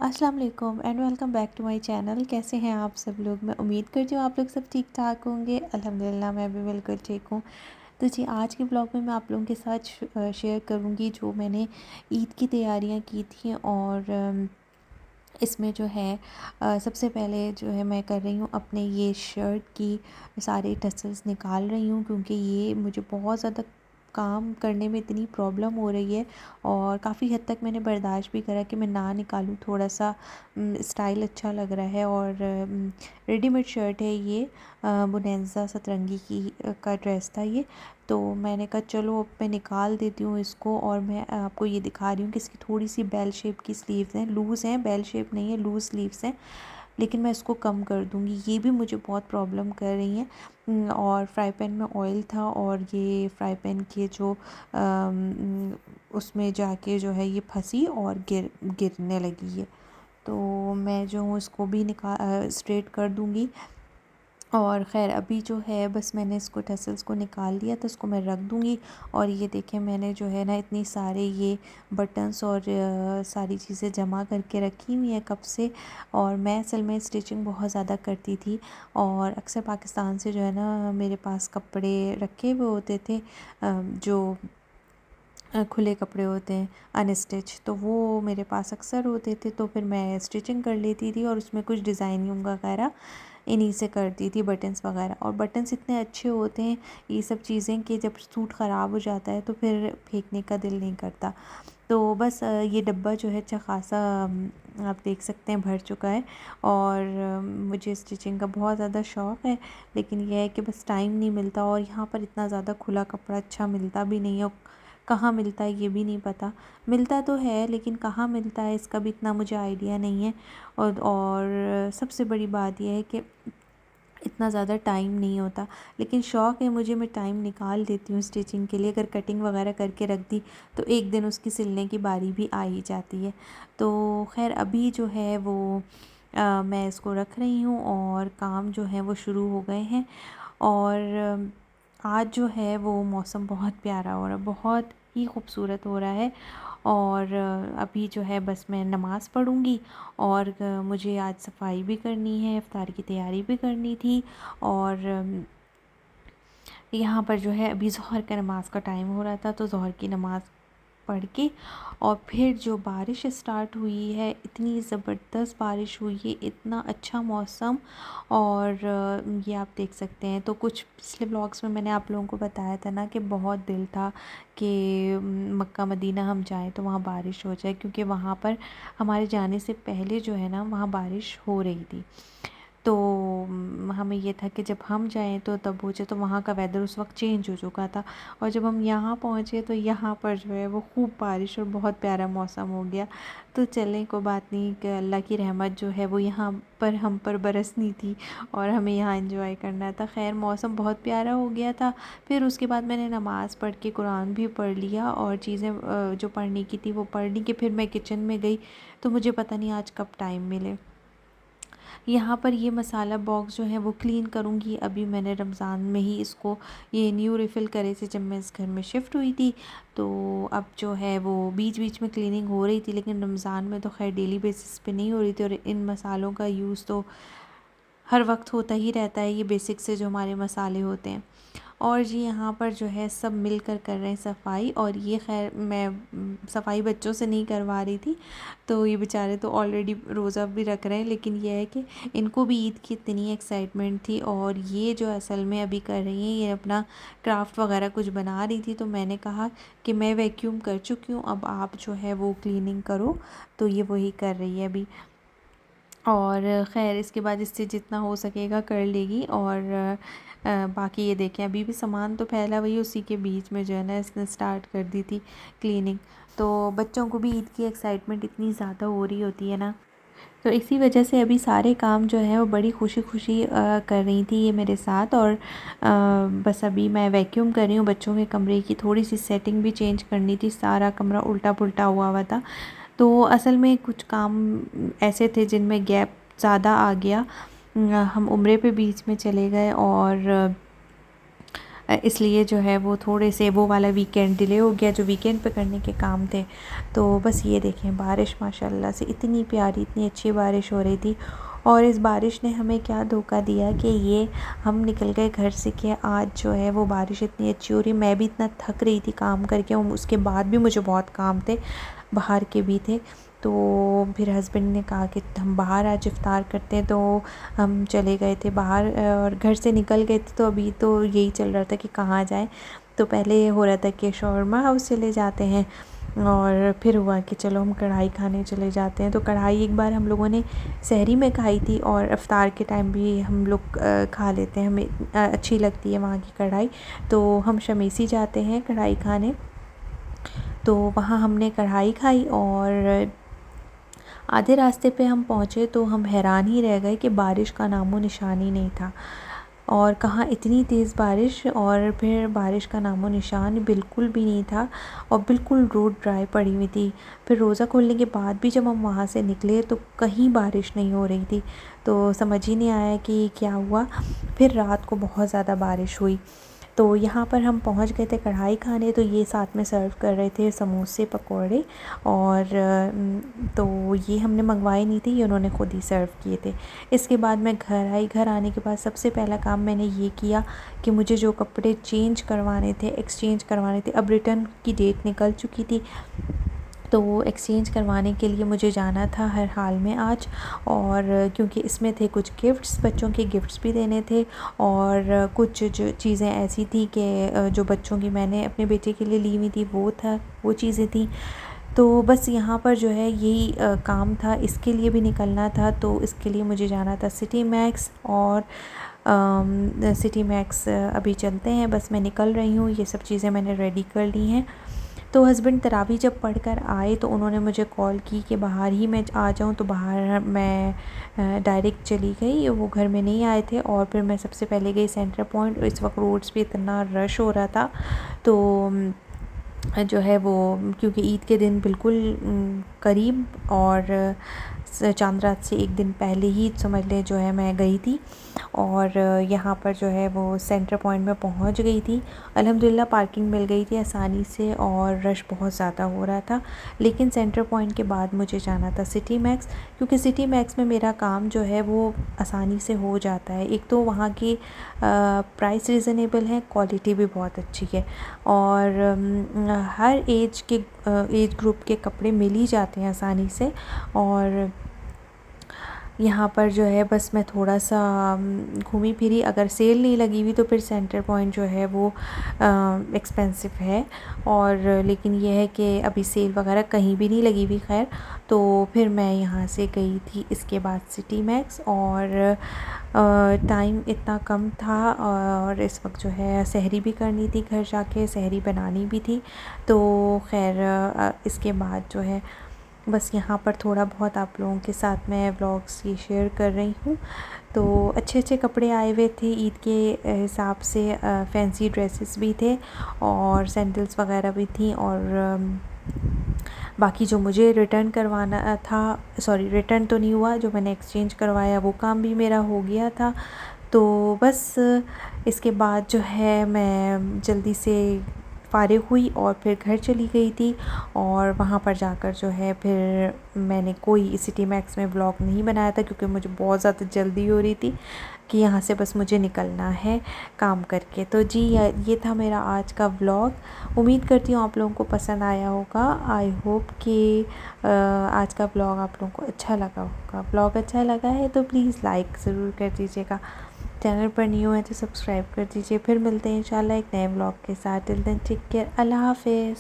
अस्सलाम वालेकुम and welcome back to my channel. कैसे हैं आप सब लोग? मैं उम्मीद करती हूँ आप लोग सब ठीक ठाक होंगे। अल्हम्दुलिल्लाह मैं भी बिल्कुल ठीक हूँ। तो जी, आज के ब्लॉग में मैं आप लोगों के साथ शेयर करूँगी जो मैंने ईद की तैयारियाँ की थी। और इसमें जो है सबसे पहले जो है मैं कर रही हूँ अपने ये शर्ट की सारे टसल्स निकाल रही हूँ, क्योंकि ये मुझे बहुत ज़्यादा काम करने में इतनी प्रॉब्लम हो रही है। और काफ़ी हद तक मैंने बर्दाश्त भी करा कि मैं ना निकालूँ, थोड़ा सा स्टाइल अच्छा लग रहा है। और रेडीमेड शर्ट है ये, बोनेंजा सतरंगी की का ड्रेस था ये। तो मैंने कहा चलो अब मैं निकाल देती हूँ इसको। और मैं आपको ये दिखा रही हूँ कि इसकी थोड़ी सी बेल शेप की स्लीव्स हैं, लूज़ हैं, बेल शेप नहीं है, लूज़ स्लीव्स हैं। लेकिन मैं इसको कम कर दूँगी, ये भी मुझे बहुत प्रॉब्लम कर रही हैं। और फ्राई पैन में ऑयल था और ये फ्राई पैन के जो उसमें जाके जो है ये फंसी और गिरने लगी है। तो मैं जो हूँ इसको भी स्ट्रेट कर दूँगी। और ख़ैर अभी जो है बस मैंने इसको टसल्स को निकाल लिया तो इसको मैं रख दूँगी। और ये देखें, मैंने जो है ना इतनी सारे ये बटन्स और सारी चीज़ें जमा करके रखी हुई हैं कब से। और मैं असल में स्टिचिंग बहुत ज़्यादा करती थी और अक्सर पाकिस्तान से जो है ना मेरे पास कपड़े रखे हुए होते थे, जो खुले कपड़े होते हैं अनस्टिच, तो वो मेरे पास अक्सर होते थे। तो फिर मैं स्टिचिंग कर लेती थी और उसमें कुछ डिज़ाइनिंग वगैरह इन्हीं से करती थी, बटन्स वगैरह। और बटन्स इतने अच्छे होते हैं ये सब चीज़ें कि जब सूट ख़राब हो जाता है तो फिर फेंकने का दिल नहीं करता। तो बस ये डब्बा जो है अच्छा ख़ासा आप देख सकते हैं भर चुका है। और मुझे स्टिचिंग का बहुत ज़्यादा शौक़ है, लेकिन यह है कि बस टाइम नहीं मिलता। और यहाँ पर इतना ज़्यादा खुला कपड़ा अच्छा मिलता भी नहीं है, और कहाँ मिलता है ये भी नहीं पता। मिलता तो है लेकिन कहाँ मिलता है इसका भी इतना मुझे आइडिया नहीं है। और सबसे बड़ी बात यह है कि इतना ज़्यादा टाइम नहीं होता, लेकिन शौक़ है मुझे, मैं टाइम निकाल देती हूँ स्टिचिंग के लिए। अगर कटिंग वगैरह करके रख दी तो एक दिन उसकी सिलने की बारी भी आ ही जाती है। तो खैर अभी जो है वो मैं इसको रख रही हूँ और काम जो है वो शुरू हो गए हैं। और आज जो है वो मौसम बहुत प्यारा हो रहा है, बहुत ही खूबसूरत हो रहा है। और अभी जो है बस मैं नमाज़ पढ़ूँगी। और मुझे आज सफाई भी करनी है, इफ्तार की तैयारी भी करनी थी। और यहाँ पर जो है अभी ज़ोहर का नमाज़ का टाइम हो रहा था, तो ज़ोहर की नमाज़ पढ़ के और फिर जो बारिश स्टार्ट हुई है, इतनी ज़बरदस्त बारिश हुई है, इतना अच्छा मौसम। और ये आप देख सकते हैं। तो कुछ पिछले व्लॉग्स में मैंने आप लोगों को बताया था ना कि बहुत दिल था कि मक्का मदीना हम जाएं तो वहाँ बारिश हो जाए, क्योंकि वहाँ पर हमारे जाने से पहले जो है ना वहाँ बारिश हो रही थी। तो हमें ये था कि जब हम जाएँ तो तब हो जाए, तो वहाँ का वेदर उस वक़्त चेंज हो चुका था। और जब हम यहाँ पहुँचे तो यहाँ पर जो है वो खूब बारिश और बहुत प्यारा मौसम हो गया। तो चलें, कोई बात नहीं, कि अल्लाह की रहमत जो है वो यहाँ पर हम पर बरसनी थी और हमें यहाँ एंजॉय करना था। ख़ैर मौसम बहुत प्यारा हो गया था। फिर उसके बाद मैंने नमाज़ पढ़ के कुरान भी पढ़ लिया और चीज़ें जो पढ़ने की थी वो पढ़ ली। कि फिर मैं किचन में गई तो मुझे पता नहीं आज कब टाइम मिले। यहाँ पर ये मसाला बॉक्स जो है वो क्लीन करूँगी। अभी मैंने रमज़ान में ही इसको ये न्यू रिफ़िल करे थे जब मैं इस घर में शिफ्ट हुई थी। तो अब जो है वो बीच बीच में क्लीनिंग हो रही थी, लेकिन रमज़ान में तो खैर डेली बेसिस पे नहीं हो रही थी। और इन मसालों का यूज़ तो हर वक्त होता ही रहता है, ये बेसिक से जो हमारे मसाले होते हैं। और जी यहाँ पर जो है सब मिलकर कर रहे हैं सफाई। और ये खैर मैं सफाई बच्चों से नहीं करवा रही थी, तो ये बेचारे तो ऑलरेडी रोज़ा भी रख रहे हैं। लेकिन यह है कि इनको भी ईद की इतनी एक्साइटमेंट थी। और ये जो असल में अभी कर रही हैं, ये अपना क्राफ्ट वगैरह कुछ बना रही थी। तो मैंने कहा कि मैं वैक्यूम कर चुकी हूँ, अब आप जो है वो क्लीनिंग करो। तो ये वही कर रही है अभी। और ख़ैर इसके बाद इससे जितना हो सकेगा कर लेगी। और बाकी ये देखें, अभी भी सामान तो फैला हुई, उसी के बीच में जो है ना इसने स्टार्ट कर दी थी क्लीनिंग। तो बच्चों को भी ईद की एक्साइटमेंट इतनी ज़्यादा हो रही होती है ना, तो इसी वजह से अभी सारे काम जो है वो बड़ी खुशी खुशी कर रही थी ये मेरे साथ। और बस अभी मैं वैक्यूम कर रही हूँ। बच्चों के कमरे की थोड़ी सी सेटिंग भी चेंज करनी थी, सारा कमरा उल्टा पुल्टा हुआ हुआ था। तो असल में कुछ काम ऐसे थे जिनमें गैप ज़्यादा आ गया। हम उम्रे पे बीच में चले गए और इसलिए जो है वो थोड़े से वो वाला वीकेंड डिले हो गया जो वीकेंड पे करने के काम थे। तो बस ये देखें बारिश माशाल्लाह से इतनी प्यारी इतनी अच्छी बारिश हो रही थी। और इस बारिश ने हमें क्या धोखा दिया कि ये हम निकल गए घर से कि आज जो है वो बारिश इतनी अच्छी हो रही। मैं भी इतना थक रही थी काम करके और उसके बाद भी मुझे बहुत काम थे, बाहर के भी थे। तो फिर हस्बैंड ने कहा कि हम बाहर आज इफ्तार करते हैं, तो हम चले गए थे बाहर और घर से निकल गए थे। तो अभी तो यही चल रहा था कि कहाँ जाएं। तो पहले ये हो रहा था कि शौरमा हाउस चले जाते हैं और फिर हुआ कि चलो हम कढ़ाई खाने चले जाते हैं। तो कढ़ाई एक बार हम लोगों ने सहरी में खाई थी और इफ्तार के टाइम भी हम लोग खा लेते हैं, हमें अच्छी लगती है वहाँ की कढ़ाई। तो हम शमीसी जाते हैं कढ़ाई खाने, तो वहाँ हमने कढ़ाई खाई और आधे रास्ते पे हम पहुँचे तो हम हैरान ही रह गए कि बारिश का नामो निशान ही नहीं था। और कहाँ इतनी तेज़ बारिश, और फिर बारिश का नामो निशान बिल्कुल भी नहीं था और बिल्कुल रोड ड्राई पड़ी हुई थी। फिर रोज़ा खोलने के बाद भी जब हम वहाँ से निकले तो कहीं बारिश नहीं हो रही थी। तो समझ ही नहीं आया कि क्या हुआ। फिर रात को बहुत ज़्यादा बारिश हुई। तो यहाँ पर हम पहुँच गए थे कढ़ाई खाने, तो ये साथ में सर्व कर रहे थे समोसे पकोड़े। और तो ये हमने मंगवाए नहीं थे, ये उन्होंने ख़ुद ही सर्व किए थे। इसके बाद मैं घर आई। घर आने के बाद सबसे पहला काम मैंने ये किया कि मुझे जो कपड़े चेंज करवाने थे, एक्सचेंज करवाने थे, अब रिटर्न की डेट निकल चुकी थी, तो एक्सचेंज करवाने के लिए मुझे जाना था हर हाल में आज। और क्योंकि इसमें थे कुछ गिफ्ट्स, बच्चों के गिफ्ट्स भी देने थे और कुछ जो चीज़ें ऐसी थी कि जो बच्चों की मैंने अपने बेटे के लिए ली हुई थी वो चीज़ें थी। तो बस यहाँ पर जो है यही काम था, इसके लिए भी निकलना था। तो इसके लिए मुझे जाना था सिटी मैक्स, और सिटी मैक्स अभी चलते हैं। बस मैं निकल रही हूँ, ये सब चीज़ें मैंने रेडी कर ली हैं। तो हस्बैंड तरावी जब पढ़ कर आए तो उन्होंने मुझे कॉल की कि बाहर ही मैं आ जाऊँ, तो बाहर मैं डायरेक्ट चली गई, वो घर में नहीं आए थे। और फिर मैं सबसे पहले गई सेंटर पॉइंट। इस वक्त रोड्स पे इतना रश हो रहा था, तो जो है वो क्योंकि ईद के दिन बिल्कुल करीब और चांद रात से एक दिन पहले ही समझ लें जो है मैं गई थी। और यहाँ पर जो है वो सेंटर पॉइंट में पहुँच गई थी। अल्हम्दुलिल्लाह पार्किंग मिल गई थी आसानी से और रश बहुत ज़्यादा हो रहा था। लेकिन सेंटर पॉइंट के बाद मुझे जाना था सिटी मैक्स, क्योंकि सिटी मैक्स में मेरा काम जो है वो आसानी से हो जाता है। एक तो वहाँ की प्राइस रीज़नेबल है, क्वालिटी भी बहुत अच्छी है और हर एज ग्रुप के कपड़े मिल ही जाते हैं आसानी से। और यहाँ पर जो है बस मैं थोड़ा सा घूमी फिरी। अगर सेल नहीं लगी हुई तो फिर सेंटर पॉइंट जो है वो एक्सपेंसिव है, और लेकिन ये है कि अभी सेल वगैरह कहीं भी नहीं लगी हुई। खैर, तो फिर मैं यहाँ से गई थी इसके बाद सिटी मैक्स, और टाइम इतना कम था और इस वक्त जो है सहरी भी करनी थी, घर जाके सहरी बनानी भी थी। तो खैर इसके बाद जो है बस यहाँ पर थोड़ा बहुत आप लोगों के साथ मैं व्लॉग्स ये शेयर कर रही हूँ। तो अच्छे अच्छे कपड़े आए हुए थे ईद के हिसाब से, फैंसी ड्रेसेस भी थे और सैंडल्स वगैरह भी थी। और बाकी जो मुझे रिटर्न करवाना था, सॉरी रिटर्न तो नहीं हुआ, जो मैंने एक्सचेंज करवाया वो काम भी मेरा हो गया था। तो बस इसके बाद जो है मैं जल्दी से फ़ारिग हुई और फिर घर चली गई थी। और वहाँ पर जाकर जो है फिर मैंने कोई सिटी मैक्स में व्लॉग नहीं बनाया था, क्योंकि मुझे बहुत ज़्यादा जल्दी हो रही थी कि यहाँ से बस मुझे निकलना है काम करके। तो जी ये था मेरा आज का व्लॉग। उम्मीद करती हूँ आप लोगों को पसंद आया होगा। आई होप कि आज का व्लॉग आप लोगों को अच्छा लगा होगा। व्लॉग अच्छा लगा है तो प्लीज़ लाइक ज़रूर कर दीजिएगा। चैनल पर न्यू है तो सब्सक्राइब कर दीजिए। फिर मिलते हैं इंशाल्लाह एक नए व्लॉग के साथ। टिल देन टेक केयर, अल्लाह हाफ़िज़।